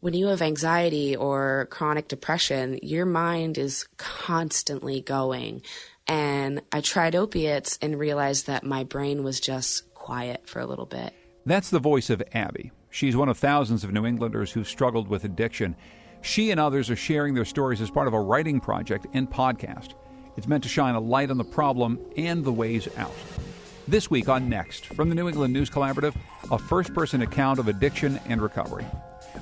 When you have anxiety or chronic depression, your mind is constantly going. And I tried opiates and realized that my brain was just quiet for a little bit. That's the voice of Abby. She's one of thousands of New Englanders who've struggled with addiction. She and others are sharing their stories as part of a writing project and podcast. It's meant to shine a light on the problem and the ways out. This week on Next, from the New England News Collaborative, a first-person account of addiction and recovery.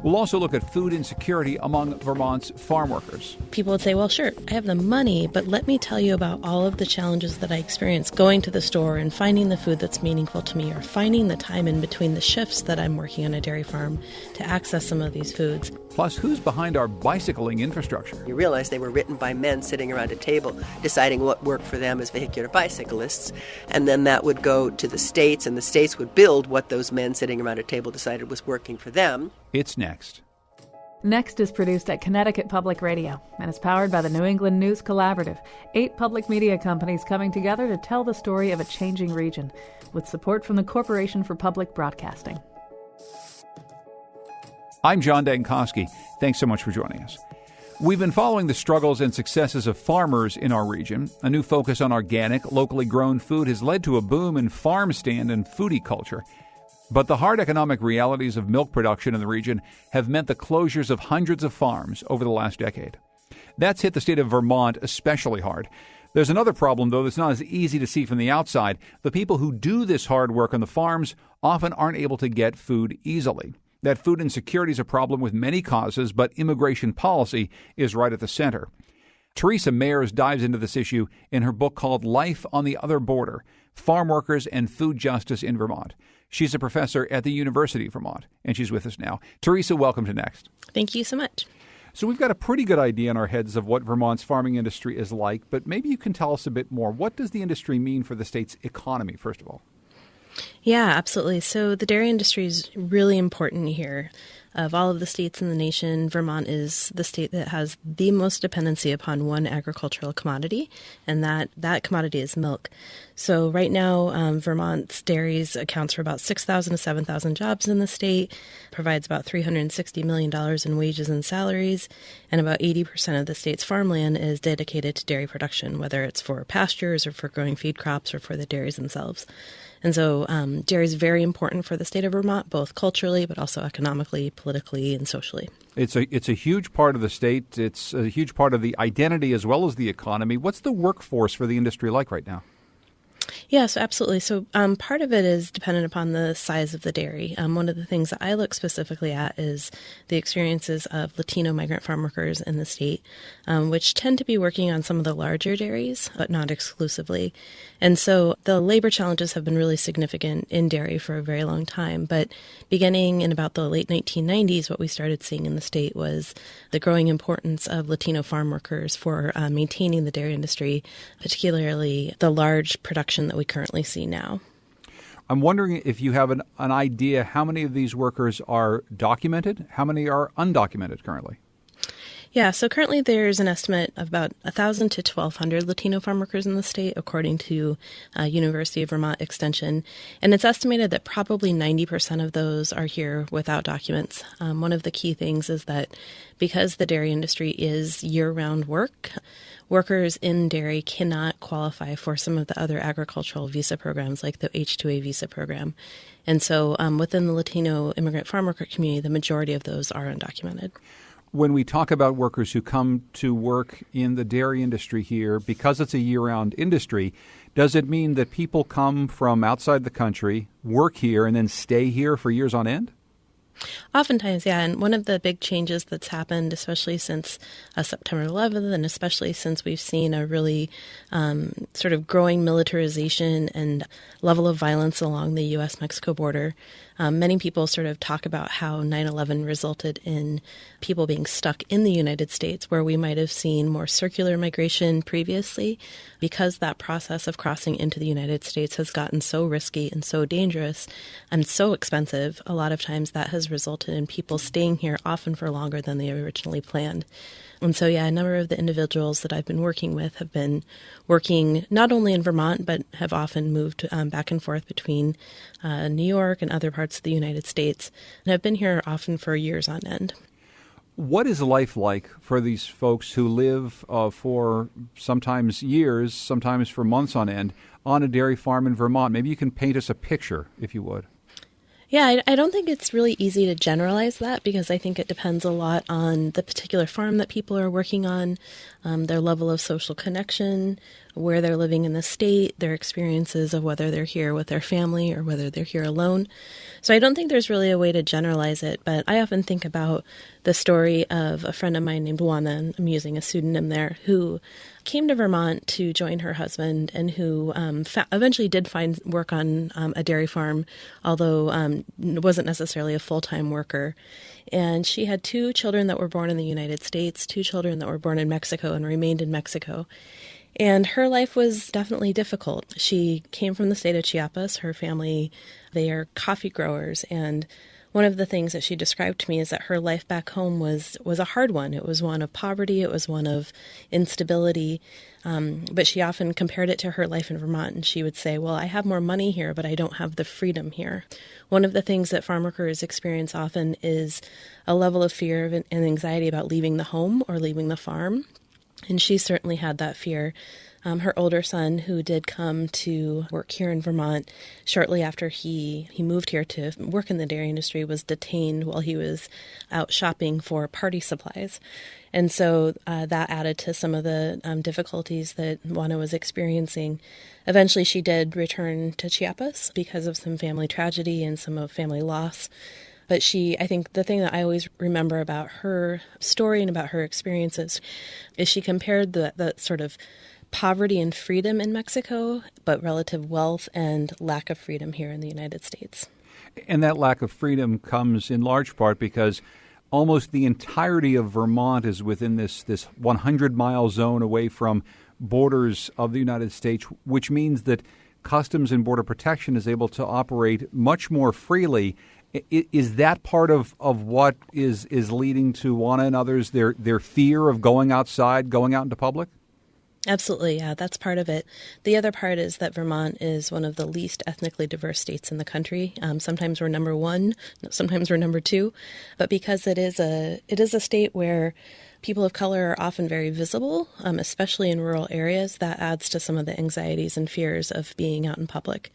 We'll also look at food insecurity among Vermont's farm workers. People would say, well, sure, I have the money, but let me tell you about all of the challenges that I experienced going to the store and finding the food that's meaningful to me, or finding the time in between the shifts that I'm working on a dairy farm to access some of these foods. Plus, who's behind our bicycling infrastructure? You realize they were written by men sitting around a table deciding what worked for them as vehicular bicyclists, and then that would go to the states, and the states would build what those men sitting around a table decided was working for them. It's Next. Next is produced at Connecticut Public Radio and is powered by the New England News Collaborative, 8 public media companies coming together to tell the story of a changing region, with support from the Corporation for Public Broadcasting. I'm John Dankosky. Thanks so much for joining us. We've been following the struggles and successes of farmers in our region. A new focus on organic, locally grown food has led to a boom in farm stand and foodie culture. But the hard economic realities of milk production in the region have meant the closures of hundreds of farms over the last decade. That's hit the state of Vermont especially hard. There's another problem, though, that's not as easy to see from the outside. The people who do this hard work on the farms often aren't able to get food easily. That food insecurity is a problem with many causes, but immigration policy is right at the center. Teresa Mayers dives into this issue in her book called Life on the Other Border, Farmworkers and Food Justice in Vermont. She's a professor at the University of Vermont, and she's with us now. Teresa, welcome to Next. Thank you so much. So we've got a pretty good idea in our heads of what Vermont's farming industry is like, but maybe you can tell us a bit more. What does the industry mean for the state's economy, first of all? Yeah, absolutely. So the dairy industry is really important here. Of all of the states in the nation, Vermont is the state that has the most dependency upon one agricultural commodity, and that commodity is milk. So right now, Vermont's dairies accounts for about 6,000 to 7,000 jobs in the state, provides about $360 million in wages and salaries, and about 80% of the state's farmland is dedicated to dairy production, whether it's for pastures or for growing feed crops or for the dairies themselves. And so dairy is very important for the state of Vermont, both culturally, but also economically, politically, and socially. It's a huge part of the state. It's a huge part of the identity as well as the economy. What's the workforce for the industry like right now? Yes, absolutely. So part of it is dependent upon the size of the dairy. One of the things that I look specifically at is the experiences of Latino migrant farm workers in the state, which tend to be working on some of the larger dairies, but not exclusively. And so the labor challenges have been really significant in dairy for a very long time. But beginning in about the late 1990s, what we started seeing in the state was the growing importance of Latino farm workers for maintaining the dairy industry, particularly the large production that we currently see now. I'm wondering if you have an idea how many of these workers are documented, how many are undocumented currently? Yeah, so currently there's an estimate of about 1,000 to 1,200 Latino farm workers in the state, according to University of Vermont Extension. And it's estimated that probably 90% of those are here without documents. One of the key things is that because the dairy industry is year-round work, workers in dairy cannot qualify for some of the other agricultural visa programs like the H-2A visa program. And so within the Latino immigrant farm worker community, the majority of those are undocumented. When we talk about workers who come to work in the dairy industry here, because it's a year-round industry, does it mean that people come from outside the country, work here, and then stay here for years on end? Oftentimes, yeah. And one of the big changes that's happened, especially since September 11th, and especially since we've seen a really sort of growing militarization and level of violence along the U.S.-Mexico border, many people sort of talk about how 9/11 resulted in people being stuck in the United States, where we might have seen more circular migration previously. Because that process of crossing into the United States has gotten so risky and so dangerous and so expensive, a lot of times that has resulted in people staying here often for longer than they originally planned. And so, yeah, a number of the individuals that I've been working with have been working not only in Vermont, but have often moved back and forth between New York and other parts of the United States, and have been here often for years on end. What is life like for these folks who live for sometimes years, sometimes for months on end, on a dairy farm in Vermont? Maybe you can paint us a picture, if you would. Yeah, I don't think it's really easy to generalize that because I think it depends a lot on the particular farm that people are working on, their level of social connection, where they're living in the state, their experiences of whether they're here with their family or whether they're here alone. So I don't think there's really a way to generalize it, but I often think about the story of a friend of mine named Juana, and I'm using a pseudonym there, who came to Vermont to join her husband and who eventually did find work on a dairy farm, although wasn't necessarily a full-time worker. And she had 2 children that were born in the United States, 2 children that were born in Mexico and remained in Mexico. And her life was definitely difficult. She came from the state of Chiapas. Her family, they are coffee growers. And one of the things that she described to me is that her life back home was a hard one. It was one of poverty. It was one of instability. But she often compared it to her life in Vermont. And she would say, well, I have more money here, but I don't have the freedom here. One of the things that farm workers experience often is a level of fear and anxiety about leaving the home or leaving the farm. And she certainly had that fear. Her older son, who did come to work here in Vermont shortly after he moved here to work in the dairy industry, was detained while he was out shopping for party supplies. And so that added to some of the difficulties that Juana was experiencing. Eventually, she did return to Chiapas because of some family tragedy and some of family loss. But I think the thing that I always remember about her story and about her experiences is she compared the sort of poverty and freedom in Mexico, but relative wealth and lack of freedom here in the United States. And that lack of freedom comes in large part because almost the entirety of Vermont is within this 100-mile zone away from borders of the United States, which means that Customs and Border Protection is able to operate much more freely. Is that part of what is leading to Juana and others, their fear of going outside, going out into public? Absolutely, yeah, that's part of it. The other part is that Vermont is one of the least ethnically diverse states in the country. Sometimes we're number 1, sometimes we're number 2, but because it is a state where people of color are often very visible, especially in rural areas, that adds to some of the anxieties and fears of being out in public.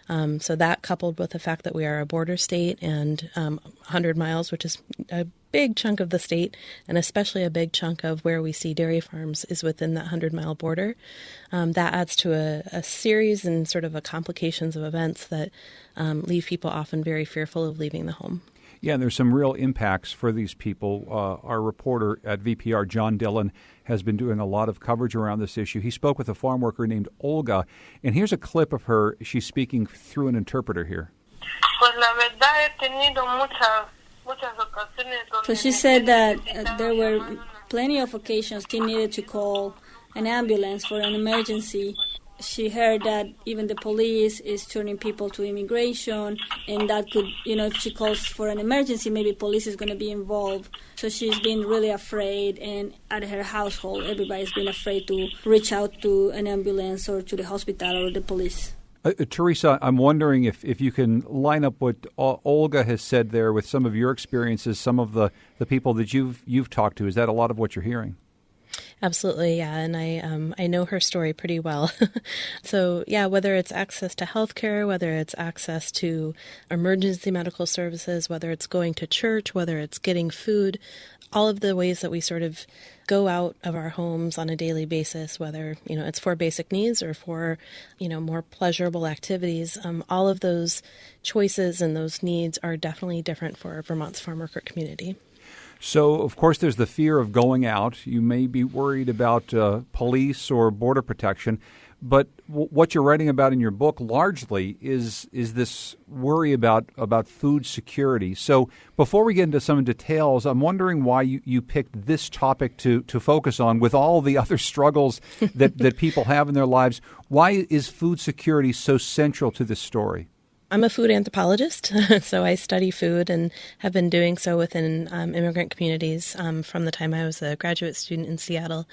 So that, coupled with the fact that we are a border state and 100 miles, which is a big chunk of the state, and especially a big chunk of where we see dairy farms is within that 100-mile border, that adds to a series and sort of a complications of events that leave people often very fearful of leaving the home. Yeah, and there's some real impacts for these people. Our reporter at VPR, John Dillon, has been doing a lot of coverage around this issue. He spoke with a farm worker named Olga, and here's a clip of her. She's speaking through an interpreter here. So she said that there were plenty of occasions she needed to call an ambulance for an emergency. She heard that even the police is turning people to immigration, and that could, if she calls for an emergency, maybe police is going to be involved. So she's been really afraid, and at her household, everybody's been afraid to reach out to an ambulance or to the hospital or the police. Teresa, I'm wondering if you can line up what Olga has said there with some of your experiences, some of the people that you've talked to. Is that a lot of what you're hearing? Absolutely, yeah, and I know her story pretty well. So, yeah, whether it's access to healthcare, whether it's access to emergency medical services, whether it's going to church, whether it's getting food, all of the ways that we sort of go out of our homes on a daily basis, whether, it's for basic needs or for, more pleasurable activities, all of those choices and those needs are definitely different for Vermont's farm worker community. So, of course, there's the fear of going out. You may be worried about police or border protection. But what you're writing about in your book largely is this worry about food security. So before we get into some details, I'm wondering why you picked this topic to focus on with all the other struggles that people have in their lives. Why is food security so central to this story? I'm a food anthropologist, so I study food and have been doing so within immigrant communities from the time I was a graduate student in Seattle.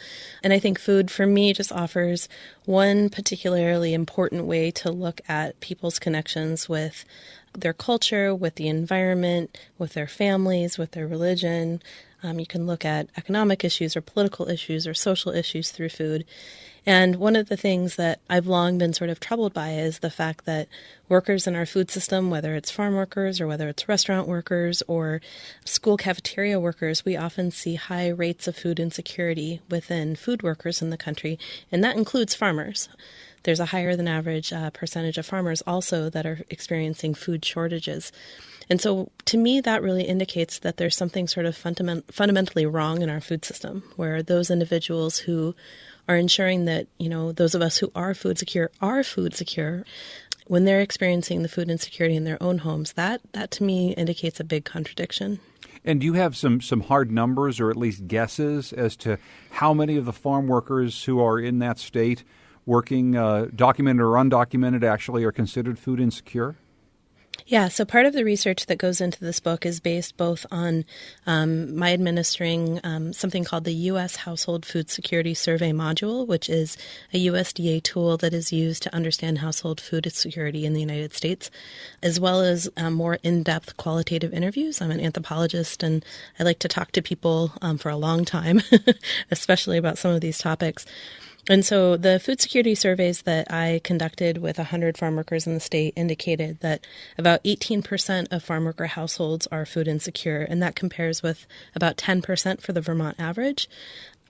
And I think food, for me, just offers one particularly important way to look at people's connections with their culture, with the environment, with their families, with their religion, You can look at economic issues or political issues or social issues through food. And one of the things that I've long been sort of troubled by is the fact that workers in our food system, whether it's farm workers or whether it's restaurant workers or school cafeteria workers, we often see high rates of food insecurity within food workers in the country, and that includes farmers. There's a higher than average percentage of farmers also that are experiencing food shortages. And so to me, that really indicates that there's something sort of fundamentally wrong in our food system, where those individuals who are ensuring that, those of us who are food secure, when they're experiencing the food insecurity in their own homes, that to me indicates a big contradiction. And do you have some hard numbers or at least guesses as to how many of the farm workers who are in that state working, documented or undocumented, actually are considered food insecure? Yeah, so part of the research that goes into this book is based both on my administering something called the U.S. Household Food Security Survey Module, which is a USDA tool that is used to understand household food security in the United States, as well as more in-depth qualitative interviews. I'm an anthropologist, and I like to talk to people for a long time, especially about some of these topics. And so the food security surveys that I conducted with 100 farm workers in the state indicated that about 18% of farm worker households are food insecure, and that compares with about 10% for the Vermont average.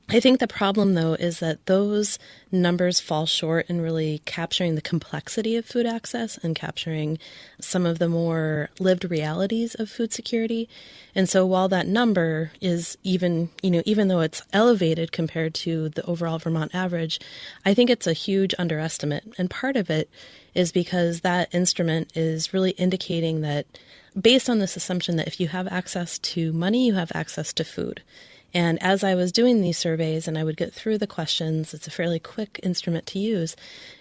I think the problem, though, is that those numbers fall short in really capturing the complexity of food access and capturing some of the more lived realities of food security. And so while that number is even though it's elevated compared to the overall Vermont average, I think it's a huge underestimate. And part of it is because that instrument is really indicating that based on this assumption that if you have access to money, you have access to food. And as I was doing these surveys and I would get through the questions, it's a fairly quick instrument to use,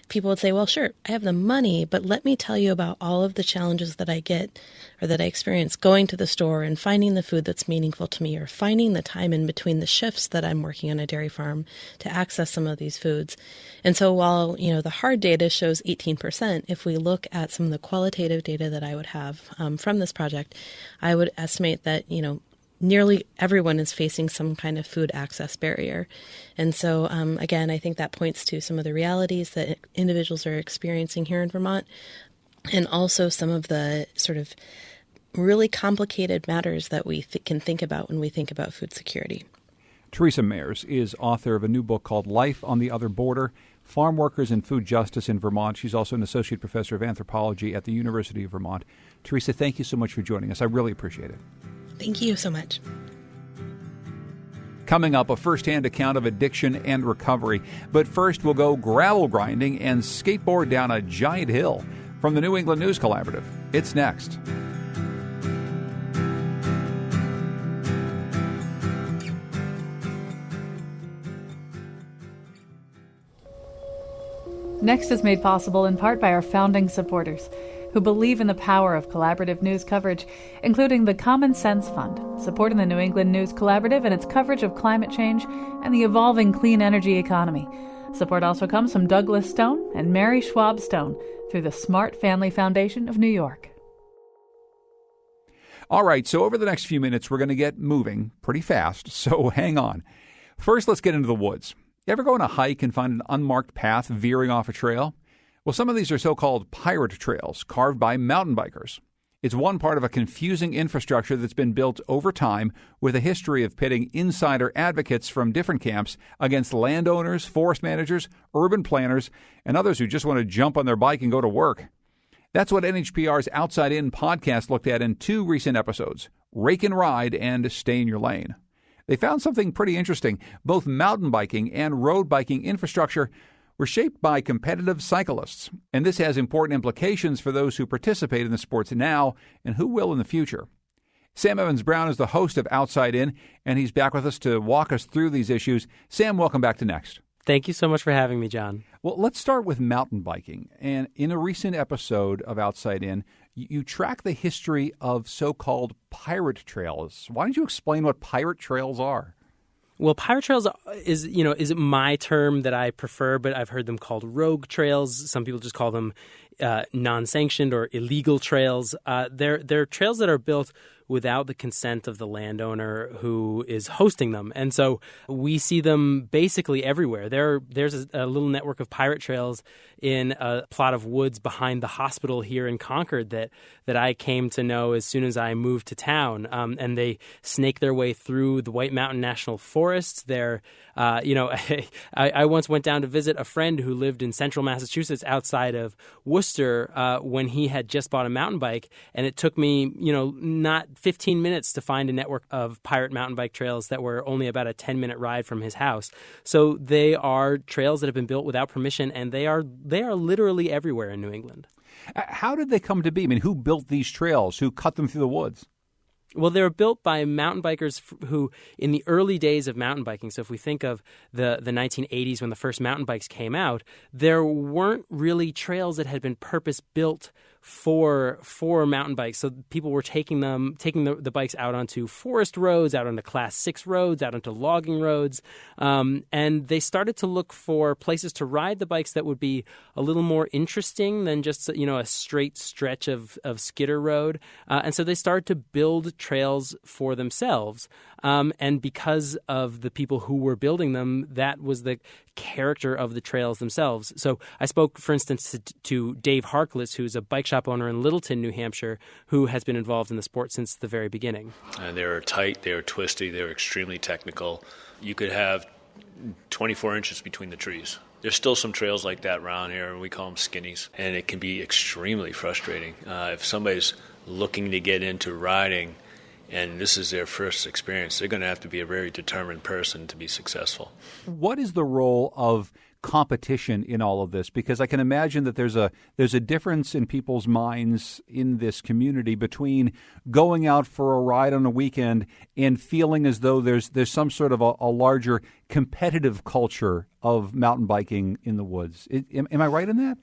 people would say, well, sure, I have the money, but let me tell you about all of the challenges that I get or that I experience going to the store and finding the food that's meaningful to me or finding the time in between the shifts that I'm working on a dairy farm to access some of these foods. And so while, the hard data shows 18%, if we look at some of the qualitative data that I would have from this project, I would estimate that, nearly everyone is facing some kind of food access barrier. And so, again, I think that points to some of the realities that individuals are experiencing here in Vermont, and also some of the sort of really complicated matters that we can think about when we think about food security. Teresa Mayers is author of a new book called Life on the Other Border, Farm Workers and Food Justice in Vermont. She's also an associate professor of anthropology at the University of Vermont. Teresa, thank you so much for joining us. I really appreciate it. Thank you so much. Coming up, a first-hand account of addiction and recovery. But first, we'll go gravel grinding and skateboard down a giant hill. From the New England News Collaborative, it's next. Next is made possible in part by our founding supporters, who believe in the power of collaborative news coverage, including the Common Sense Fund, supporting the New England News Collaborative and its coverage of climate change and the evolving clean energy economy. Support also comes from Douglas Stone and Mary Schwab Stone through the Smart Family Foundation of New York. All right, so over the next few minutes, we're going to get moving pretty fast, so hang on. First, let's get into the woods. You ever go on a hike and find an unmarked path veering off a trail? Well, some of these are so-called pirate trails carved by mountain bikers. It's one part of a confusing infrastructure that's been built over time with a history of pitting insider advocates from different camps against landowners, forest managers, urban planners, and others who just want to jump on their bike and go to work. That's what NHPR's Outside In podcast looked at in 2 recent episodes, Rake and Ride and Stay in Your Lane. They found something pretty interesting. Both mountain biking and road biking infrastructure were shaped by competitive cyclists, and this has important implications for those who participate in the sports now and who will in the future. Sam Evans-Brown is the host of Outside In, and he's back with us to walk us through these issues. Sam, welcome back to Next. Thank you so much for having me, John. Well, let's start with mountain biking. And in a recent episode of Outside In, you track the history of so-called pirate trails. Why don't you explain what pirate trails are? Well, pirate trails is my term that I prefer, but I've heard them called rogue trails. Some people just call them non-sanctioned or illegal trails. They're trails that are built without the consent of the landowner who is hosting them. And so we see them basically everywhere. There's a little network of pirate trails in a plot of woods behind the hospital here in Concord that I came to know as soon as I moved to town. And they snake their way through the White Mountain National Forests. I once went down to visit a friend who lived in central Massachusetts outside of Worcester when he had just bought a mountain bike. And it took me, not 15 minutes to find a network of pirate mountain bike trails that were only about a 10-minute ride from his house. So they are trails that have been built without permission, and they are literally everywhere in New England. How did they come to be? I mean, who built these trails? Who cut them through the woods? Well, they were built by mountain bikers who, in the early days of mountain biking, so if we think of the 1980s when the first mountain bikes came out, there weren't really trails that had been purpose-built for mountain bikes. So people were taking the bikes out onto forest roads, out onto Class 6 roads, out onto logging roads, and they started to look for places to ride the bikes that would be a little more interesting than just a straight stretch of skidder road. And so they started to build trails for themselves. And because of the people who were building them, that was the character of the trails themselves. So I spoke, for instance, to Dave Harkless, who's a bike shop owner in Littleton, New Hampshire, who has been involved in the sport since the very beginning. They were tight, they were twisty, they were extremely technical. You could have 24 inches between the trees. There's still some trails like that around here, and we call them skinnies, and it can be extremely frustrating. If somebody's looking to get into riding and this is their first experience, they're going to have to be a very determined person to be successful. What is the role of competition in all of this? Because I can imagine that there's a difference in people's minds in this community between going out for a ride on a weekend and feeling as though there's some sort of a larger competitive culture of mountain biking in the woods. Am I right in that?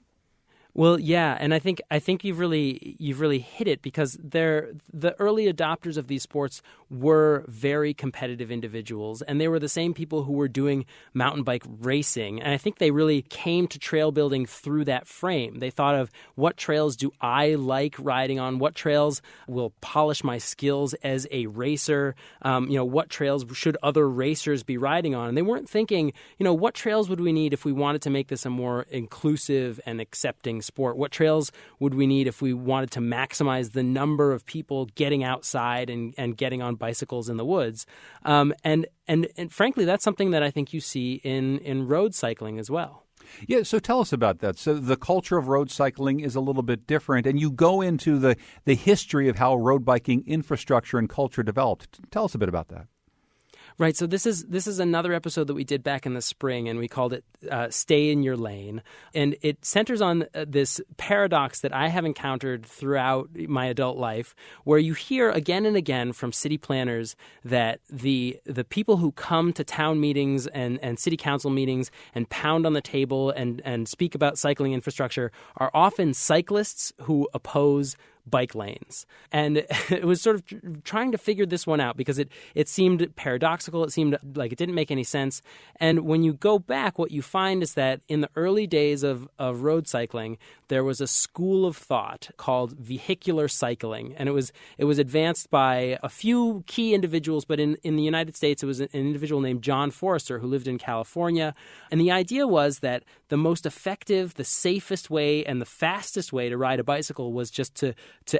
Well, yeah, and I think you've really hit it, because the early adopters of these sports were very competitive individuals, and they were the same people who were doing mountain bike racing. And I think they really came to trail building through that frame. They thought of, what trails do I like riding on? What trails will polish my skills as a racer? What trails should other racers be riding on? And they weren't thinking, what trails would we need if we wanted to make this a more inclusive and accepting sport? What trails would we need if we wanted to maximize the number of people getting outside and getting on bicycles in the woods? And frankly, that's something that I think you see in road cycling as well. Yeah, so tell us about that. So the culture of road cycling is a little bit different, and you go into the history of how road biking infrastructure and culture developed. Tell us a bit about that. Right. So this is another episode that we did back in the spring, and we called it Stay in Your Lane. And it centers on this paradox that I have encountered throughout my adult life, where you hear again and again from city planners that the people who come to town meetings and city council meetings and pound on the table and speak about cycling infrastructure are often cyclists who oppose bike lanes. And it was sort of trying to figure this one out, because it seemed paradoxical. It seemed like it didn't make any sense. And when you go back, what you find is that in the early days of road cycling, there was a school of thought called vehicular cycling. And it was advanced by a few key individuals, but in the United States, it was an individual named John Forrester who lived in California. And the idea was that the most effective, the safest way, and the fastest way to ride a bicycle was just to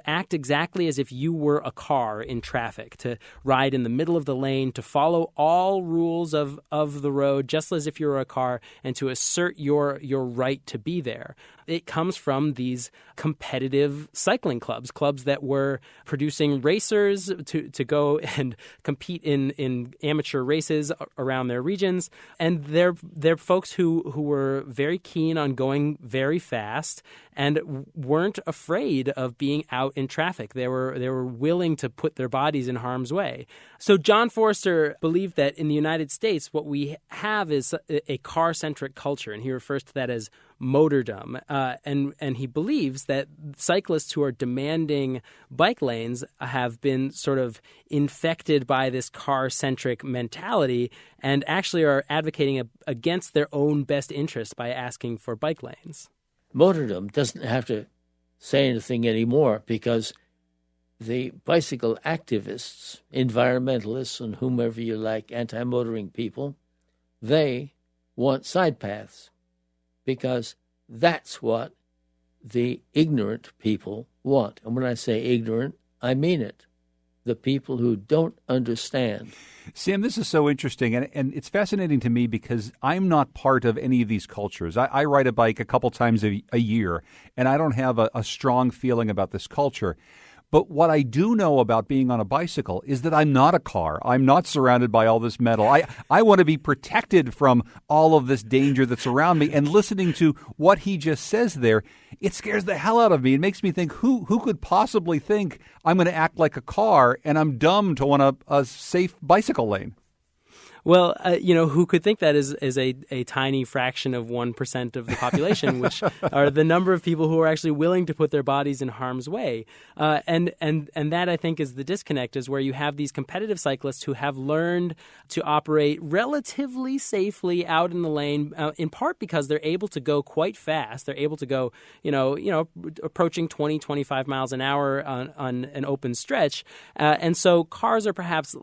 act exactly as if you were a car in traffic, to ride in the middle of the lane, to follow all rules of the road just as if you were a car, and to assert your right to be there. It comes from these competitive cycling clubs that were producing racers to go and compete in amateur races around their regions. And they're folks who were very keen on going very fast and weren't afraid of being out in traffic. They were willing to put their bodies in harm's way. So John Forrester believed that in the United States, what we have is a car-centric culture, and he refers to that as motordom. And he believes that cyclists who are demanding bike lanes have been sort of infected by this car-centric mentality and actually are advocating against their own best interest by asking for bike lanes. Motordom doesn't have to say anything anymore because the bicycle activists, environmentalists, and whomever you like, anti-motoring people, they want side paths because that's what the ignorant people want. And when I say ignorant, I mean it. The people who don't understand. Sam, this is so interesting, and it's fascinating to me because I'm not part of any of these cultures. I ride a bike a couple times a year, and I don't have a strong feeling about this culture. But what I do know about being on a bicycle is that I'm not a car. I'm not surrounded by all this metal. I want to be protected from all of this danger that's around me. And listening to what he just says there, it scares the hell out of me. It makes me think, who could possibly think I'm going to act like a car and I'm dumb to want a safe bicycle lane? Well, who could think that is a tiny fraction of 1% of the population, which are the number of people who are actually willing to put their bodies in harm's way. And that, I think, is the disconnect, is where you have these competitive cyclists who have learned to operate relatively safely out in the lane, in part because they're able to go quite fast. They're able to go, approaching 20, 25 miles an hour on an open stretch. And so cars are perhaps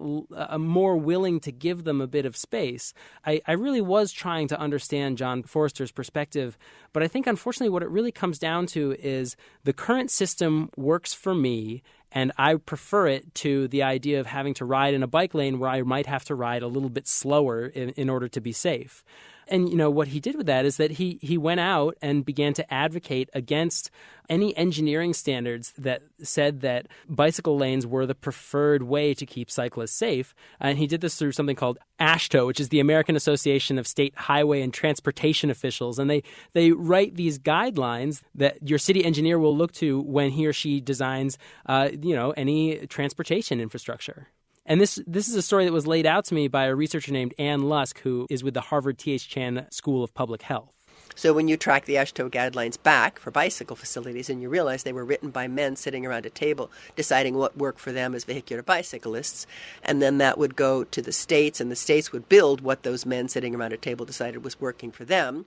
more willing to give them a bit of space. I really was trying to understand John Forrester's perspective, but I think unfortunately what it really comes down to is the current system works for me, and I prefer it to the idea of having to ride in a bike lane where I might have to ride a little bit slower in order to be safe. And, what he did with that is that he went out and began to advocate against any engineering standards that said that bicycle lanes were the preferred way to keep cyclists safe. And he did this through something called AASHTO, which is the American Association of State Highway and Transportation Officials. And they write these guidelines that your city engineer will look to when he or she designs, any transportation infrastructure. And this is a story that was laid out to me by a researcher named Ann Lusk, who is with the Harvard T.H. Chan School of Public Health. So when you track the AASHTO guidelines back for bicycle facilities and you realize they were written by men sitting around a table deciding what worked for them as vehicular bicyclists, and then that would go to the states and the states would build what those men sitting around a table decided was working for them,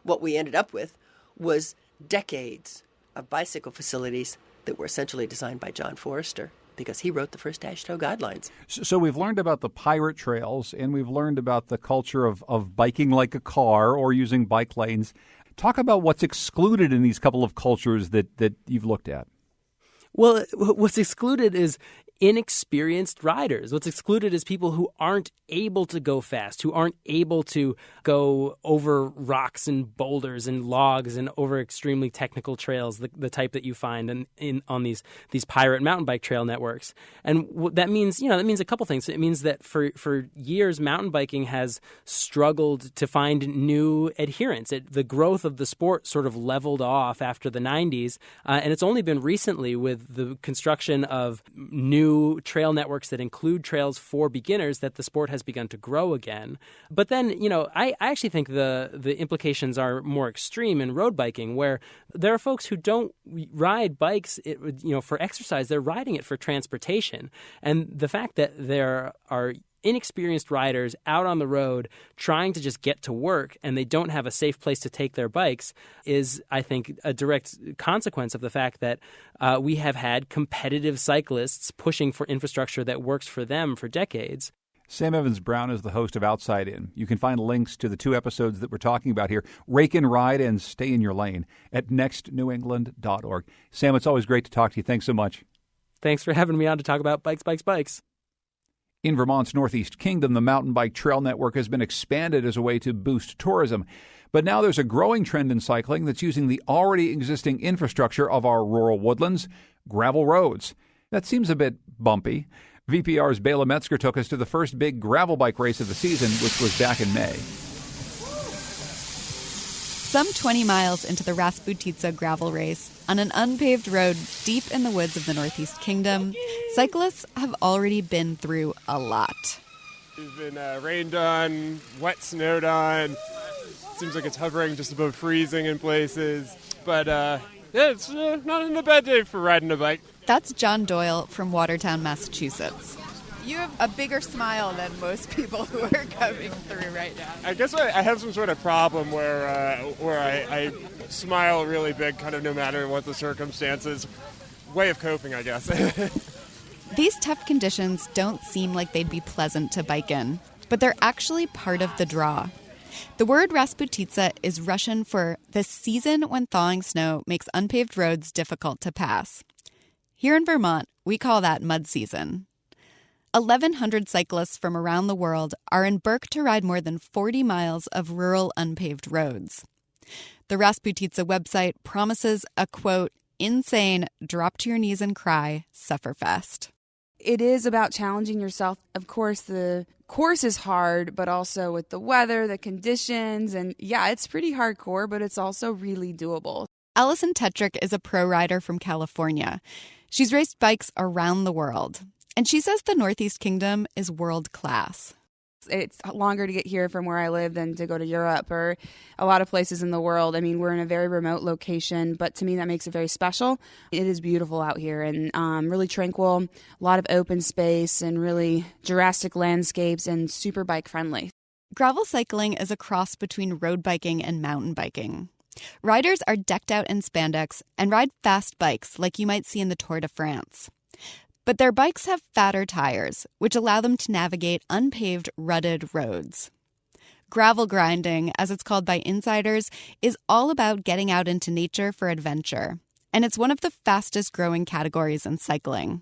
what we ended up with was decades of bicycle facilities that were essentially designed by John Forrester, because he wrote the first AASHTO guidelines. So we've learned about the pirate trails, and we've learned about the culture of biking like a car or using bike lanes. Talk about what's excluded in these couple of cultures that you've looked at. Well, what's excluded is inexperienced riders. What's excluded is people who aren't able to go fast, who aren't able to go over rocks and boulders and logs and over extremely technical trails, the type that you find on these pirate mountain bike trail networks. And that means a couple things. It means that for years, mountain biking has struggled to find new adherents. The growth of the sport sort of leveled off after the 90s, and it's only been recently with the construction of new trail networks that include trails for beginners that the sport has begun to grow again. But then, I actually think the implications are more extreme in road biking, where there are folks who don't ride bikes, for exercise. They're riding it for transportation. And the fact that there are inexperienced riders out on the road trying to just get to work and they don't have a safe place to take their bikes is, I think, a direct consequence of the fact that we have had competitive cyclists pushing for infrastructure that works for them for decades. Sam Evans-Brown is the host of Outside In. You can find links to the two episodes that we're talking about here, Rake and Ride and Stay in Your Lane, at nextnewengland.org. Sam, it's always great to talk to you. Thanks so much. Thanks for having me on to talk about bikes. In Vermont's Northeast Kingdom, the mountain bike trail network has been expanded as a way to boost tourism. But now there's a growing trend in cycling that's using the already existing infrastructure of our rural woodlands, gravel roads. That seems a bit bumpy. VPR's Bela Metzger took us to the first big gravel bike race of the season, which was back in May. Some 20 miles into the Rasputitsa gravel race, on an unpaved road deep in the woods of the Northeast Kingdom, cyclists have already been through a lot. It's been rained on, wet snowed on. Seems like it's hovering just above freezing in places. But it's not a bad day for riding a bike. That's John Doyle from Watertown, Massachusetts. You have a bigger smile than most people who are coming through right now. I guess I have some sort of problem where I smile really big, kind of no matter what the circumstances. Way of coping, I guess. These tough conditions don't seem like they'd be pleasant to bike in, but they're actually part of the draw. The word Rasputitsa is Russian for the season when thawing snow makes unpaved roads difficult to pass. Here in Vermont, we call that mud season. 1,100 cyclists from around the world are in Burke to ride more than 40 miles of rural unpaved roads. The Rasputitsa website promises a, quote, insane, drop to your knees and cry, sufferfest. It is about challenging yourself. Of course, the course is hard, but also with the weather, the conditions, and yeah, it's pretty hardcore, but it's also really doable. Allison Tetrick is a pro rider from California. She's raced bikes around the world, and she says the Northeast Kingdom is world class. It's longer to get here from where I live than to go to Europe or a lot of places in the world. I mean, we're in a very remote location, but to me that makes it very special. It is beautiful out here and really tranquil, a lot of open space and really Jurassic landscapes and super bike friendly. Gravel cycling is a cross between road biking and mountain biking. Riders are decked out in spandex and ride fast bikes like you might see in the Tour de France. But their bikes have fatter tires, which allow them to navigate unpaved, rutted roads. Gravel grinding, as it's called by insiders, is all about getting out into nature for adventure. And it's one of the fastest growing categories in cycling.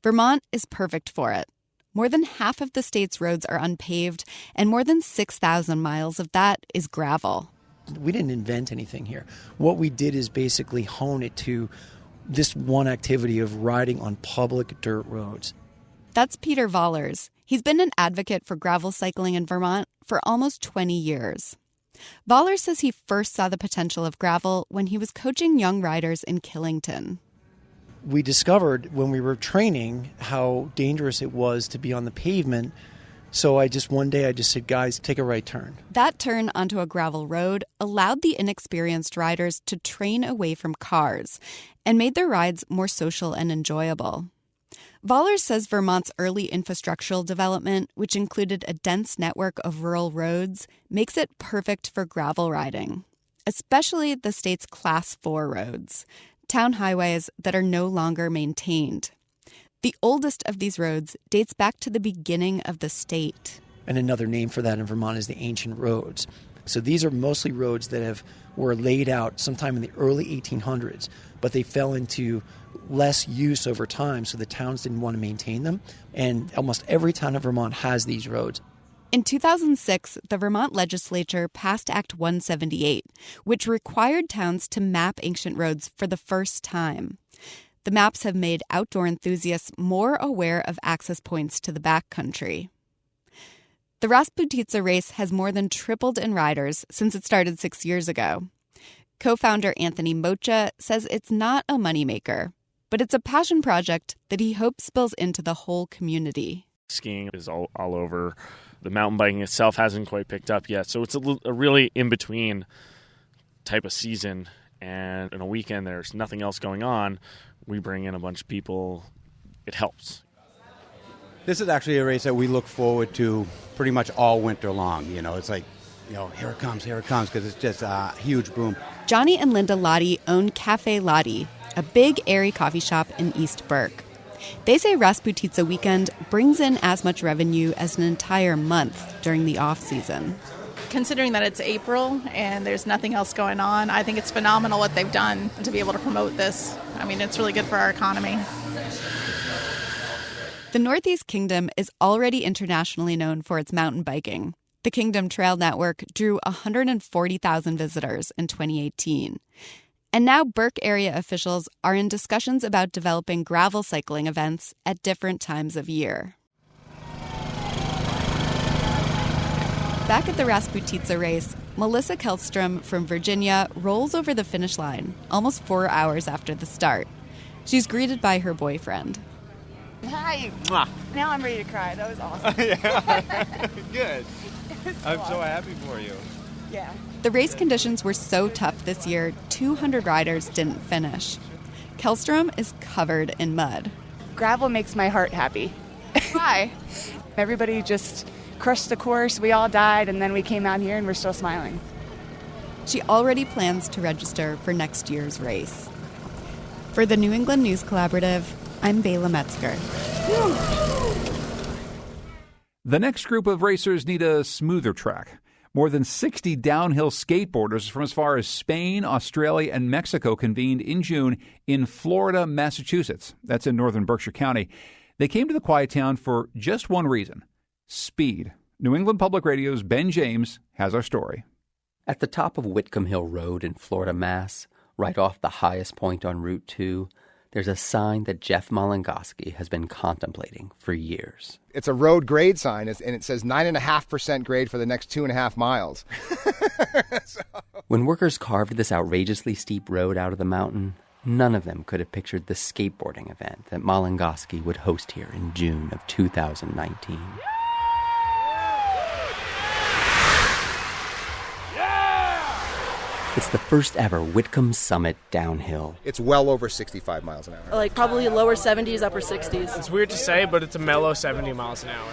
Vermont is perfect for it. More than half of the state's roads are unpaved, and more than 6,000 miles of that is gravel. We didn't invent anything here. What we did is basically hone it to this one activity of riding on public dirt roads. That's Peter Vollers. He's been an advocate for gravel cycling in Vermont for almost 20 years. Vollers says he first saw the potential of gravel when he was coaching young riders in Killington. We discovered when we were training how dangerous it was to be on the pavement. So one day I just said, guys, take a right turn. That turn onto a gravel road allowed the inexperienced riders to train away from cars and made their rides more social and enjoyable. Vollers says Vermont's early infrastructural development, which included a dense network of rural roads, makes it perfect for gravel riding, especially the state's Class 4 roads, town highways that are no longer maintained. The oldest of these roads dates back to the beginning of the state. And another name for that in Vermont is the ancient roads. So these are mostly roads that were laid out sometime in the early 1800s, but they fell into less use over time, so the towns didn't want to maintain them. And almost every town in Vermont has these roads. In 2006, the Vermont legislature passed Act 178, which required towns to map ancient roads for the first time. The maps have made outdoor enthusiasts more aware of access points to the backcountry. The Rasputitsa race has more than tripled in riders since it started 6 years ago. Co-founder Anthony Mocha says it's not a moneymaker, but it's a passion project that he hopes spills into the whole community. Skiing is all over. The mountain biking itself hasn't quite picked up yet, so it's a really in-between type of season. And in a weekend there's nothing else going on, we bring in a bunch of people, it helps. This is actually a race that we look forward to pretty much all winter long. It's like, here it comes, because it's just a huge boom. Johnny and Linda Lottie own Cafe Lottie, a big, airy coffee shop in East Burke. They say Rasputitsa weekend brings in as much revenue as an entire month during the off-season. Considering that it's April and there's nothing else going on, I think it's phenomenal what they've done to be able to promote this. I mean, it's really good for our economy. The Northeast Kingdom is already internationally known for its mountain biking. The Kingdom Trail Network drew 140,000 visitors in 2018. And now Burke area officials are in discussions about developing gravel cycling events at different times of year. Back at the Rasputitsa race, Melissa Kellstrom from Virginia rolls over the finish line almost 4 hours after the start. She's greeted by her boyfriend. Hi. Mwah. Now I'm ready to cry. That was awesome. Yeah. Good. I'm so happy for you. Yeah. The race conditions were so tough this year, 200 riders didn't finish. Kellstrom is covered in mud. Gravel makes my heart happy. Why? Everybody just crushed the course. We all died, and then we came out here, and we're still smiling. She already plans to register for next year's race. For the New England News Collaborative, I'm Bela Metzger. The next group of racers need a smoother track. More than 60 downhill skateboarders from as far as Spain, Australia, and Mexico convened in June in Florida, Massachusetts. That's in northern Berkshire County. They came to the quiet town for just one reason: speed. New England Public Radio's Ben James has our story. At the top of Whitcomb Hill Road in Florida, Mass., right off the highest point on Route 2, there's a sign that Jeff Malingoski has been contemplating for years. It's a road grade sign, and it says 9.5% grade for the next 2.5 miles. When workers carved this outrageously steep road out of the mountain, none of them could have pictured the skateboarding event that Malingoski would host here in June of 2019. It's the first ever Whitcomb Summit downhill. It's well over 65 miles an hour. Like probably lower 70s, upper 60s. It's weird to say, but it's a mellow 70 miles an hour.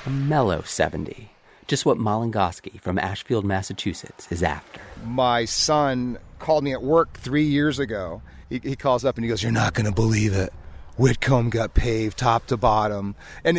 A mellow 70. Just what Malingoski from Ashfield, Massachusetts is after. My son called me at work 3 years ago. He calls up and he goes, "You're not going to believe it. Whitcomb got paved top to bottom." And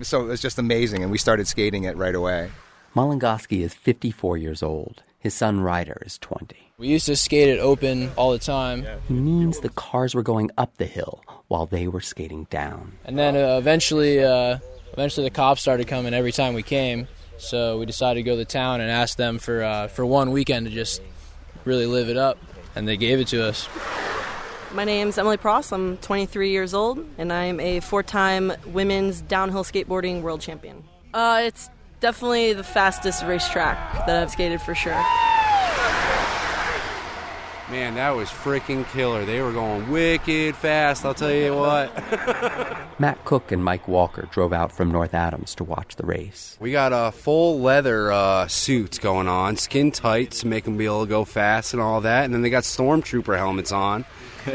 so it was just amazing, and we started skating it right away. Malingoski is 54 years old. His son Ryder is 20. We used to skate it open all the time. He means the cars were going up the hill while they were skating down. And then eventually the cops started coming every time we came. So we decided to go to town and ask them for 1 weekend to just really live it up. And they gave it to us. My name's Emily Pross. I'm 23 years old, and I'm a 4-time women's downhill skateboarding world champion. It's definitely the fastest racetrack that I've skated for sure. Man, that was freaking killer. They were going wicked fast, I'll tell you what. Matt Cook and Mike Walker drove out from North Adams to watch the race. We got full leather suits going on, skin tight to make them be able to go fast and all that. And then they got stormtrooper helmets on,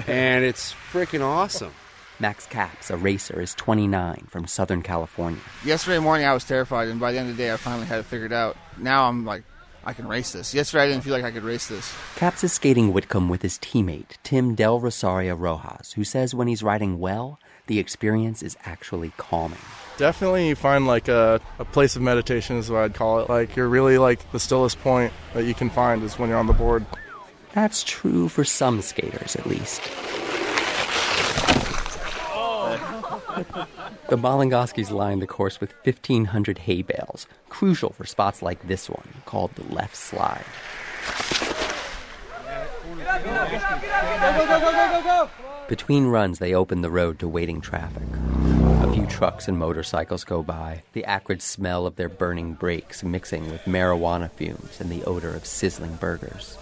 and it's freaking awesome. Max Capps, a racer, is 29 from Southern California. Yesterday morning I was terrified, and by the end of the day I finally had it figured out. Now I'm like, I can race this. Yesterday I didn't feel like I could race this. Capps is skating Whitcomb with his teammate, Tim Del Rosario Rojas, who says when he's riding well, the experience is actually calming. Definitely you find like a place of meditation is what I'd call it. Like you're really like the stillest point that you can find is when you're on the board. That's true for some skaters, at least. The Malingoskis lined the course with 1,500 hay bales, crucial for spots like this one, called the left slide. Between runs, they open the road to waiting traffic. A few trucks and motorcycles go by, the acrid smell of their burning brakes mixing with marijuana fumes and the odor of sizzling burgers.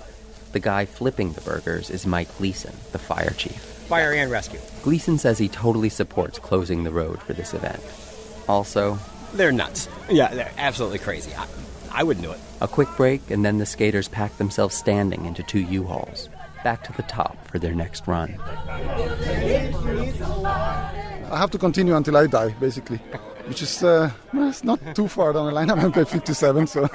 The guy flipping the burgers is Mike Gleason, the fire chief. Fire and rescue. Gleason says he totally supports closing the road for this event. Also, they're nuts. Yeah, they're absolutely crazy. I wouldn't do it. A quick break, and then the skaters pack themselves standing into 2 U-Hauls, back to the top for their next run. I have to continue until I die, basically, which is it's not too far down the line. I'm at 57, so...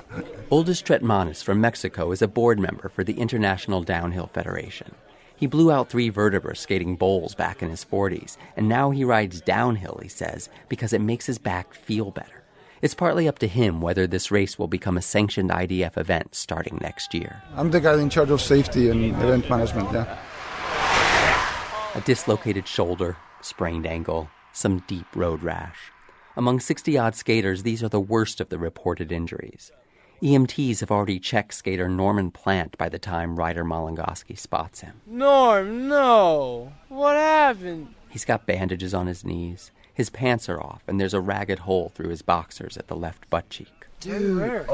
Oldest Tretmanis from Mexico is a board member for the International Downhill Federation. He blew out 3 vertebrae skating bowls back in his 40s, and now he rides downhill, he says, because it makes his back feel better. It's partly up to him whether this race will become a sanctioned IDF event starting next year. I'm the guy in charge of safety and event management, yeah. A dislocated shoulder, sprained ankle, some deep road rash. Among 60-odd skaters, these are the worst of the reported injuries. EMTs have already checked skater Norman Plant by the time Ryder Malingoski spots him. Norm, no! What happened? He's got bandages on his knees. His pants are off, and there's a ragged hole through his boxers at the left butt cheek. Dude.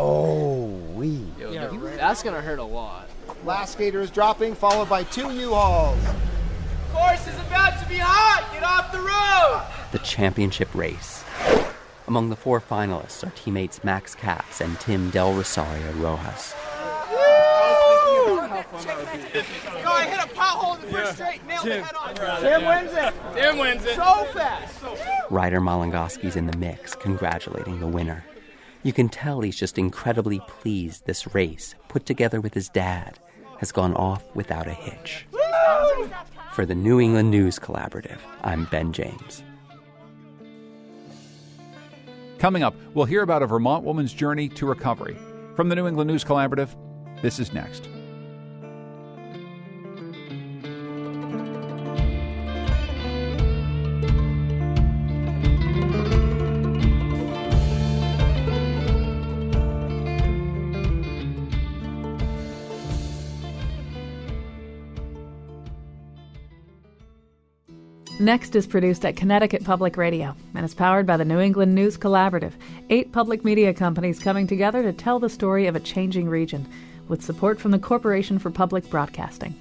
Yeah, that's gonna hurt a lot. Last skater is dropping, followed by 2 U-Hauls. Course is about to be hot! Get off the road! The championship race. Among the 4 finalists are teammates Max Capps and Tim Del Rosario Rojas. No, I hit a pothole in the first straight, nailed the head on. Tim wins it. So fast. Ryder Malangoski's in the mix, congratulating the winner. You can tell he's just incredibly pleased this race, put together with his dad, has gone off without a hitch. For the New England News Collaborative, I'm Ben James. Coming up, we'll hear about a Vermont woman's journey to recovery. From the New England News Collaborative, this is next. Next is produced at Connecticut Public Radio and is powered by the New England News Collaborative, 8 public media companies coming together to tell the story of a changing region, with support from the Corporation for Public Broadcasting.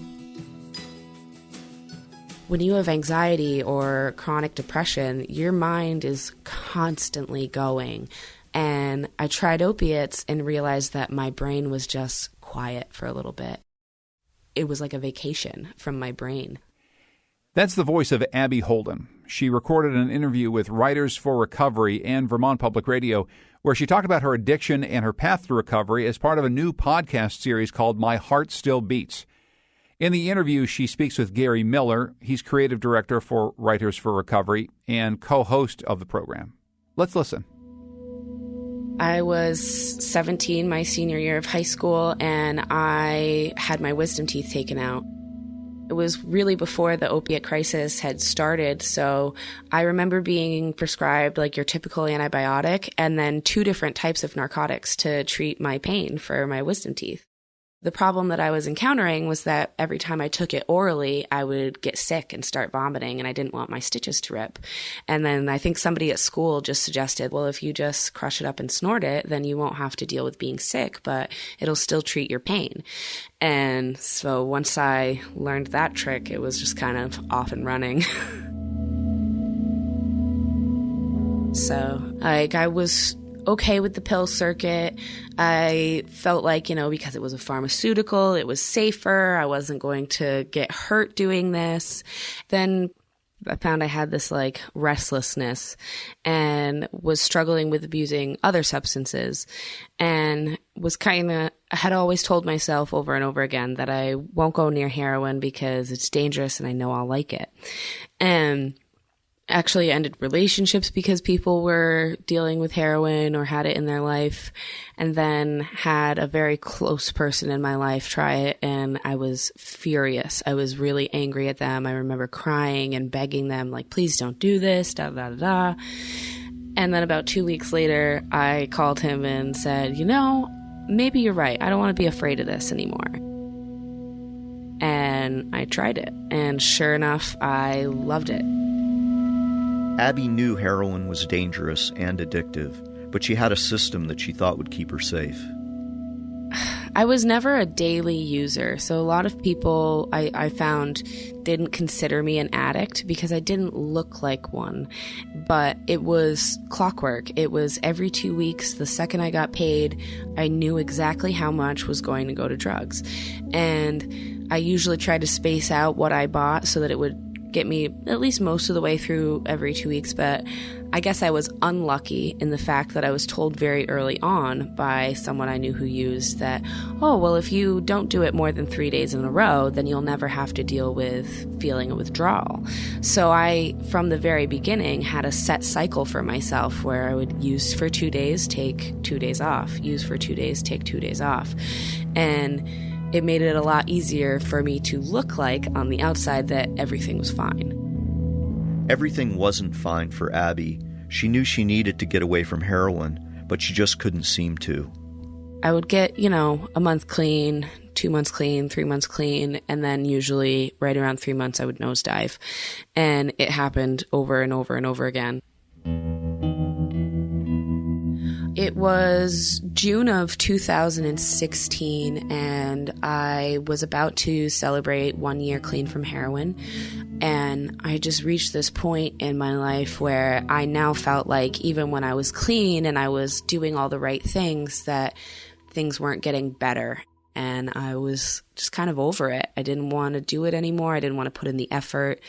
When you have anxiety or chronic depression, your mind is constantly going. And I tried opiates and realized that my brain was just quiet for a little bit. It was like a vacation from my brain. That's the voice of Abby Holden. She recorded an interview with Writers for Recovery and Vermont Public Radio, where she talked about her addiction and her path to recovery as part of a new podcast series called My Heart Still Beats. In the interview, she speaks with Gary Miller. He's creative director for Writers for Recovery and co-host of the program. Let's listen. I was 17, my senior year of high school, and I had my wisdom teeth taken out. It was really before the opiate crisis had started, so I remember being prescribed like your typical antibiotic and then 2 different types of narcotics to treat my pain for my wisdom teeth. The problem that I was encountering was that every time I took it orally, I would get sick and start vomiting, and I didn't want my stitches to rip. And then I think somebody at school just suggested, well, if you just crush it up and snort it, then you won't have to deal with being sick, but it'll still treat your pain. And so once I learned that trick, it was just kind of off and running. So, I was okay with the pill circuit. I felt like, because it was a pharmaceutical, it was safer. I wasn't going to get hurt doing this. Then I found I had this restlessness and was struggling with abusing other substances, and had always told myself over and over again that I won't go near heroin because it's dangerous and I know I'll like it. And actually ended relationships because people were dealing with heroin or had it in their life, and then had a very close person in my life try it, and I was furious. I was really angry at them. I remember crying and begging them, please don't do this, da da da da. And then about 2 weeks later, I called him and said, maybe you're right. I don't want to be afraid of this anymore. And I tried it, and sure enough, I loved it. Abby knew heroin was dangerous and addictive, but she had a system that she thought would keep her safe. I was never a daily user, so a lot of people I found didn't consider me an addict because I didn't look like one. But it was clockwork. It was every 2 weeks, the second I got paid, I knew exactly how much was going to go to drugs. And I usually tried to space out what I bought so that it would get me at least most of the way through every 2 weeks, but I guess I was unlucky in the fact that I was told very early on by someone I knew who used that, oh, well, if you don't do it more than 3 days in a row, then you'll never have to deal with feeling a withdrawal. So I, from the very beginning, had a set cycle for myself where I would use for 2 days, take 2 days off, use for 2 days, take 2 days off. And it made it a lot easier for me to look like on the outside that everything was fine. Everything wasn't fine for Abby. She knew she needed to get away from heroin, but she just couldn't seem to. I would get, a month clean, 2 months clean, 3 months clean, and then usually right around 3 months I would nosedive. And it happened over and over and over again. It was June of 2016, and I was about to celebrate 1 year clean from heroin. And I just reached this point in my life where I now felt like even when I was clean and I was doing all the right things, that things weren't getting better. And I was just kind of over it. I didn't want to do it anymore. I didn't want to put in the effort.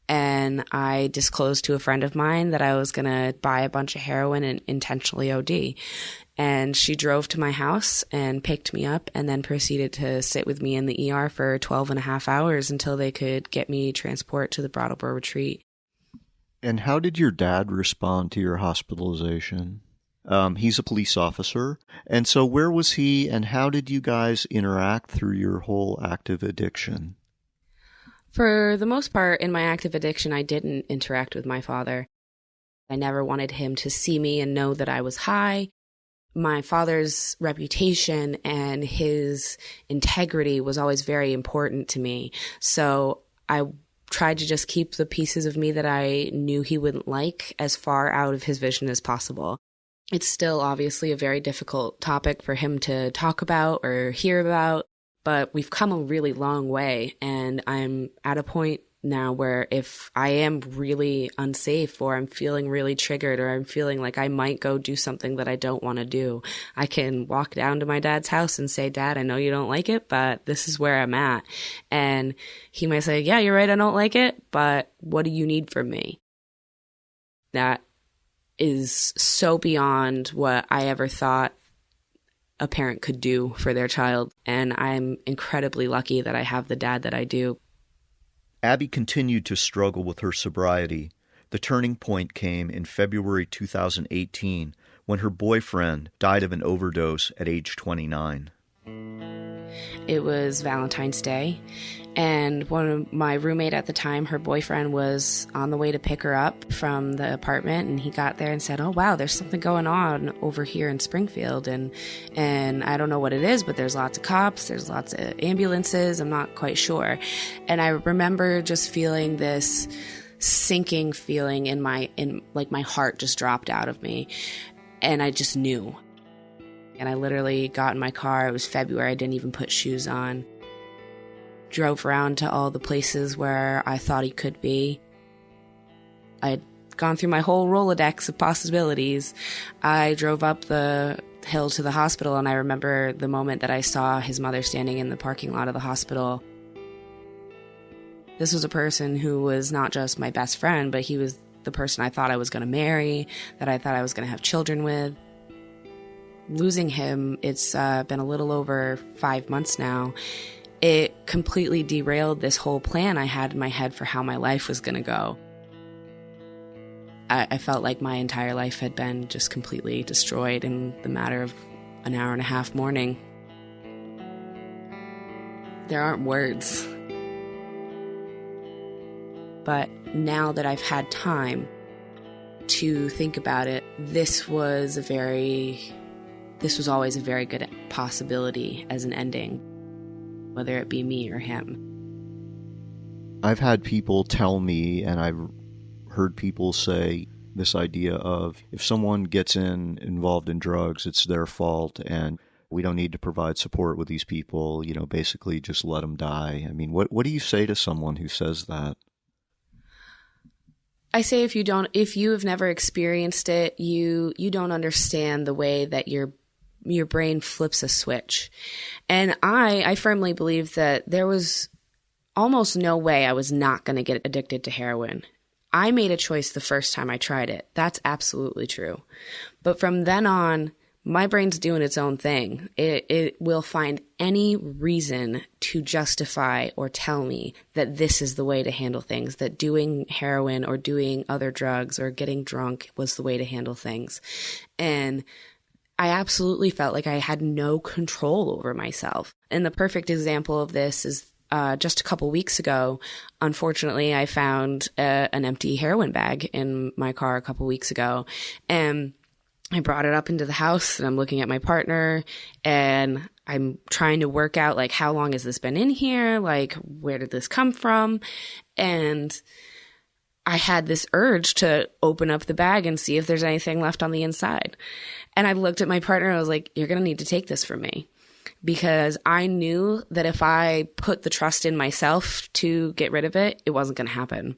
And I disclosed to a friend of mine that I was going to buy a bunch of heroin and intentionally OD. And she drove to my house and picked me up and then proceeded to sit with me in the ER for 12 and a half hours until they could get me transport to the Brattleboro retreat. And how did your dad respond to your hospitalization? He's a police officer. And so where was he and how did you guys interact through your whole active addiction? For the most part, in my active addiction, I didn't interact with my father. I never wanted him to see me and know that I was high. My father's reputation and his integrity was always very important to me. So I tried to just keep the pieces of me that I knew he wouldn't like as far out of his vision as possible. It's still obviously a very difficult topic for him to talk about or hear about, but we've come a really long way, and I'm at a point now where if I am really unsafe or I'm feeling really triggered or I'm feeling like I might go do something that I don't want to do, I can walk down to my dad's house and say, Dad, I know you don't like it, but this is where I'm at. And he might say, yeah, you're right, I don't like it, but what do you need from me? That is so beyond what I ever thought a parent could do for their child. And I'm incredibly lucky that I have the dad that I do. Abby continued to struggle with her sobriety. The turning point came in February 2018 when her boyfriend died of an overdose at age 29. It was Valentine's Day, and my roommate at the time, her boyfriend, was on the way to pick her up from the apartment, and he got there and said, oh, wow, there's something going on over here in Springfield, and I don't know what it is, but there's lots of cops, there's lots of ambulances, I'm not quite sure. And I remember just feeling this sinking feeling in my heart just dropped out of me, and I just knew. And I literally got in my car. It was February. I didn't even put shoes on. Drove around to all the places where I thought he could be. I had gone through my whole Rolodex of possibilities. I drove up the hill to the hospital, and I remember the moment that I saw his mother standing in the parking lot of the hospital. This was a person who was not just my best friend, but he was the person I thought I was going to marry, that I thought I was going to have children with. Losing him, it's been a little over 5 months now. It completely derailed this whole plan I had in my head for how my life was going to go. I felt like my entire life had been just completely destroyed in the matter of an hour and a half morning. There aren't words. But now that I've had time to think about it, this was always a very good possibility as an ending, whether it be me or him. I've had people tell me, and I've heard people say this idea of if someone gets involved in drugs, it's their fault, and we don't need to provide support with these people, basically just let them die. I mean, what do you say to someone who says that? I say if you have never experienced it, you don't understand the way that your brain flips a switch. And I firmly believe that there was almost no way I was not going to get addicted to heroin. I made a choice the first time I tried it. That's absolutely true. But from then on, my brain's doing its own thing. It will find any reason to justify or tell me that this is the way to handle things, that doing heroin or doing other drugs or getting drunk was the way to handle things. And I absolutely felt like I had no control over myself. And the perfect example of this is just a couple weeks ago, unfortunately, I found an empty heroin bag in my car a couple weeks ago. And I brought it up into the house, and I'm looking at my partner, and I'm trying to work out, like, how long has this been in here? Like, where did this come from? And I had this urge to open up the bag and see if there's anything left on the inside. And I looked at my partner, and I was like, you're going to need to take this from me. Because I knew that if I put the trust in myself to get rid of it, it wasn't going to happen.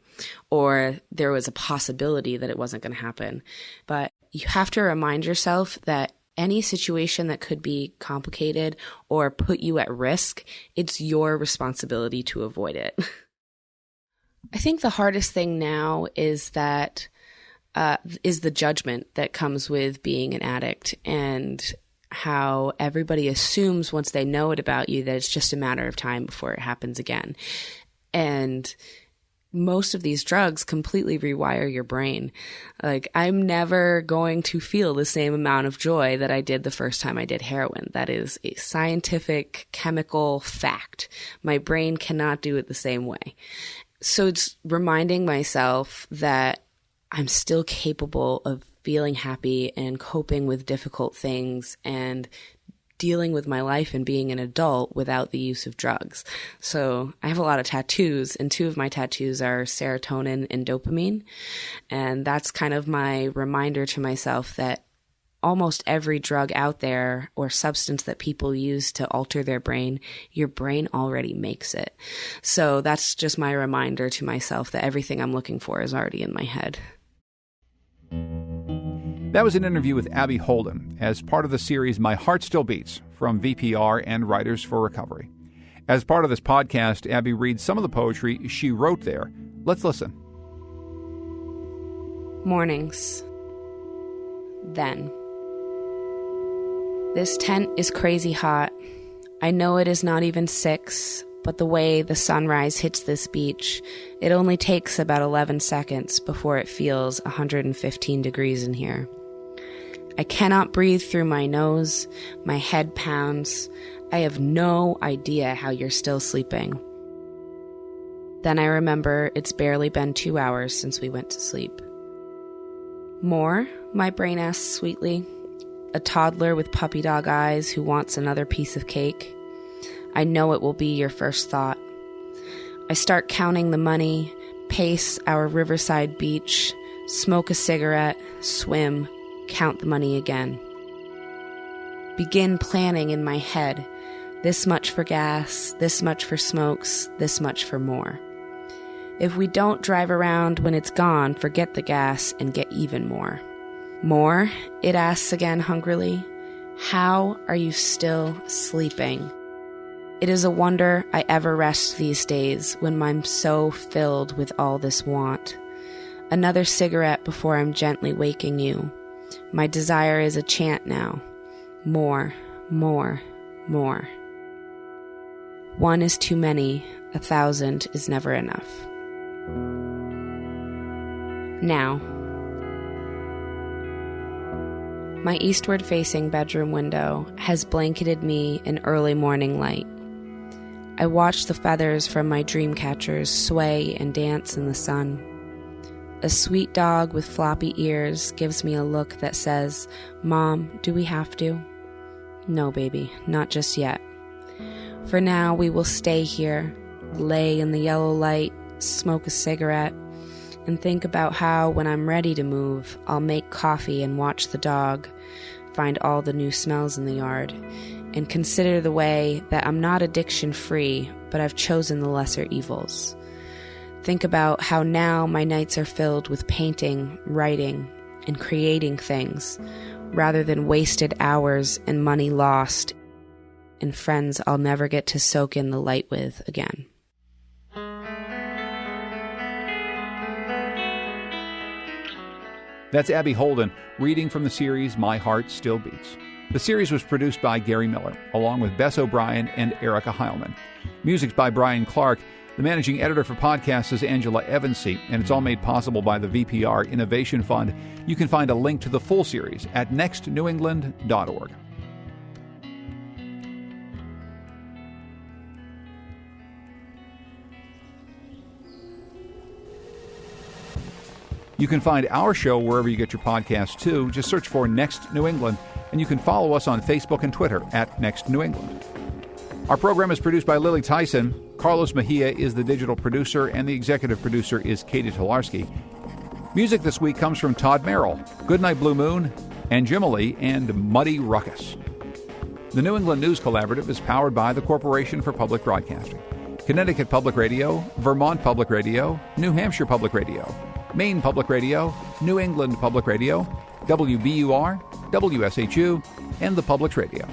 Or there was a possibility that it wasn't going to happen. But you have to remind yourself that any situation that could be complicated or put you at risk, it's your responsibility to avoid it. I think the hardest thing now is that is the judgment that comes with being an addict, and how everybody assumes once they know it about you that it's just a matter of time before it happens again. And most of these drugs completely rewire your brain. Like, I'm never going to feel the same amount of joy that I did the first time I did heroin. That is a scientific chemical fact. My brain cannot do it the same way. So it's reminding myself that I'm still capable of feeling happy and coping with difficult things and dealing with my life and being an adult without the use of drugs. So I have a lot of tattoos, and 2 of my tattoos are serotonin and dopamine. And that's kind of my reminder to myself that almost every drug out there or substance that people use to alter their brain, your brain already makes it. So that's just my reminder to myself that everything I'm looking for is already in my head. That was an interview with Abby Holden as part of the series My Heart Still Beats from VPR and Writers for Recovery. As part of this podcast, Abby reads some of the poetry she wrote there. Let's listen. Mornings. Then. This tent is crazy hot. I know it is not even 6, but the way the sunrise hits this beach, it only takes about 11 seconds before it feels 115 degrees in here. I cannot breathe through my nose. My head pounds. I have no idea how you're still sleeping. Then I remember it's barely been 2 hours since we went to sleep. More? My brain asks sweetly. A toddler with puppy dog eyes who wants another piece of cake. I know it will be your first thought. I start counting the money, pace our riverside beach, smoke a cigarette, swim, count the money again. Begin planning in my head. This much for gas, this much for smokes, this much for more. If we don't drive around when it's gone, forget the gas and get even more. More? It asks again hungrily. How are you still sleeping? It is a wonder I ever rest these days when I'm so filled with all this want. Another cigarette before I'm gently waking you. My desire is a chant now. More, more, more. 1 is too many, 1,000 is never enough. Now. My eastward-facing bedroom window has blanketed me in early morning light. I watch the feathers from my dream catchers sway and dance in the sun. A sweet dog with floppy ears gives me a look that says, "Mom, do we have to?" No, baby, not just yet. For now, we will stay here, lay in the yellow light, smoke a cigarette, and think about how, when I'm ready to move, I'll make coffee and watch the dog, find all the new smells in the yard, and consider the way that I'm not addiction-free, but I've chosen the lesser evils. Think about how now my nights are filled with painting, writing, and creating things, rather than wasted hours and money lost, and friends I'll never get to soak in the light with again. That's Abby Holden reading from the series My Heart Still Beats. The series was produced by Gary Miller, along with Bess O'Brien and Erica Heilman. Music's by Brian Clark. The managing editor for podcasts is Angela Evansy, and it's all made possible by the VPR Innovation Fund. You can find a link to the full series at nextnewengland.org. You can find our show wherever you get your podcasts, too. Just search for Next New England, and you can follow us on Facebook and Twitter at Next New England. Our program is produced by Lily Tyson. Carlos Mejia is the digital producer, and the executive producer is Katie Tolarski. Music this week comes from Todd Merrill, Goodnight Blue Moon, and Jimily, and Muddy Ruckus. The New England News Collaborative is powered by the Corporation for Public Broadcasting, Connecticut Public Radio, Vermont Public Radio, New Hampshire Public Radio, Maine Public Radio, New England Public Radio, WBUR, WSHU, and the Public Radio.